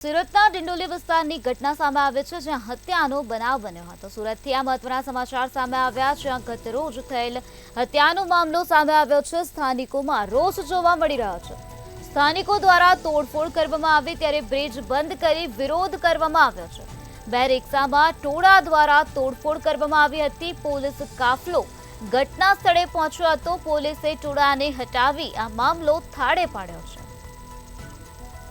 સુરતના ડિંડોલી વિસ્તારની ઘટના સામે આવી છે, જ્યાં હત્યાનો બનાવ બન્યો હતો। સુરતથી આ મહત્વના સમાચાર સામે આવ્યા, જ્યાં ગત રોજ થયેલ હત્યાનો મામલો સામે આવ્યો છે। સ્થાનિકોમાં રોષ જોવા મળી રહ્યો છે। સ્થાનિકો દ્વારા તોડફોડ કરવામાં આવી, ત્યારે બ્રિજ બંધ કરી વિરોધ કરવામાં આવ્યો છે। બે રિક્ષામાં ટોળા દ્વારા તોડફોડ કરવામાં આવી હતી। પોલીસ કાફલો ઘટના સ્થળે પહોંચ્યો હતો। પોલીસે ટોળાને હટાવી આ મામલો થાળે પાડ્યો છે।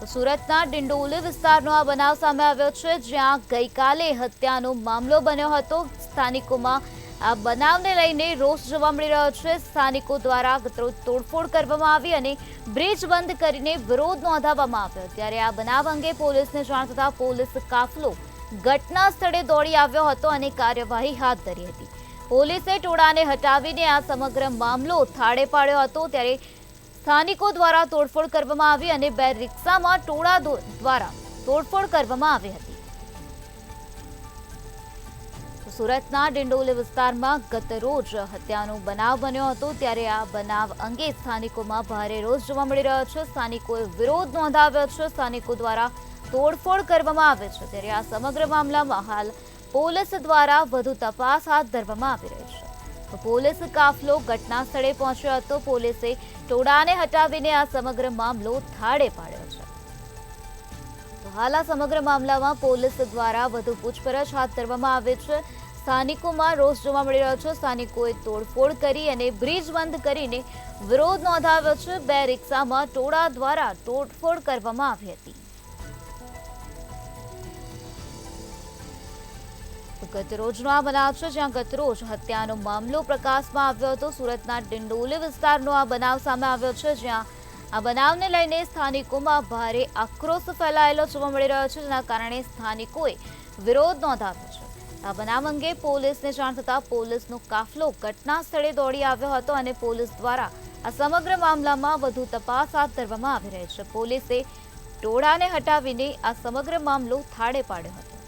સુરતના ડિંડોલી વિસ્તારનો આ બનાવ સામે આવ્યો છે, જ્યાં ગઈકાલે હત્યાનો મામલો બન્યો હતો। સ્થાનિકોમાં આ બનાવને લઈને રોષ જોવા મળી રહ્યો છે। સ્થાનિકો દ્વારા તોડફોડ કરવામાં આવી અને બ્રિજ બંધ કરીને વિરોધ નોંધાવવામાં આવ્યો, ત્યારે આ બનાવ અંગે પોલીસને જાણ થતાં પોલીસ કાફલો ઘટના સ્થળે દોડી આવ્યો હતો અને કાર્યવાહી હાથ ધરી હતી। પોલીસે ટોળાને હટાવીને આ સમગ્ર મામલો થાળે પાડ્યો હતો, ત્યારે સ્થાનિકો દ્વારા તોડફોડ કરવામાં આવી અને બે રિક્ષામાં ટોળા દ્વારા તોડફોડ કરવામાં આવી હતી। સુરતના ડિંડોલી વિસ્તારમાં ગત રોજ હત્યાનો બનાવ બન્યો હતો, ત્યારે આ બનાવ અંગે સ્થાનિકોમાં ભારે રોષ જોવા મળી રહ્યો છે। સ્થાનિકોએ વિરોધ નોંધાવ્યો છે। સ્થાનિકો દ્વારા તોડફોડ કરવામાં આવે છે, ત્યારે આ સમગ્ર મામલામાં હાલ પોલીસ દ્વારા વધુ તપાસ હાથ ધરવામાં આવી રહી છે। પોલીસ કાફલો ઘટના સ્થળે પહોંચ્યો હતો। પોલીસે ટોળાને હટાવીને આ સમગ્ર મામલો થાળે પાડ્યો છે। તો હાલ આ સમગ્ર મામલામાં પોલીસ દ્વારા વધુ પૂછપરછ હાથ ધરવામાં આવે છે। સ્થાનિકોમાં રોષ જોવા મળી રહ્યો છે। સ્થાનિકોએ તોડફોડ કરી અને બ્રિજ બંધ કરીને વિરોધ નોંધાવ્યો છે। બે રિક્ષામાં ટોળા દ્વારા તોડફોડ કરવામાં આવી હતી। ગત રોજનો આ બનાવ છે, જ્યાં ગત રોજ હત્યાનો મામલો પ્રકાશમાં આવ્યો હતો। સુરતના ડિંડોલી વિસ્તારનો આ બનાવ સામે આવ્યો છે, જ્યાં આ બનાવને લઈને સ્થાનિકોમાં ભારે આક્રોશ ફેલાયેલો જોવા મળી રહ્યો છે, જેના કારણે સ્થાનિકોએ વિરોધ નોંધાવ્યો છે। આ બનાવ અંગે પોલીસને જાણ થતાં પોલીસનો કાફલો ઘટના સ્થળે દોડી આવ્યો હતો અને પોલીસ દ્વારા આ સમગ્ર મામલામાં વધુ તપાસ હાથ ધરવામાં આવી રહી છે। પોલીસે ટોળાને હટાવીને આ સમગ્ર મામલો થાળે પાડ્યો હતો।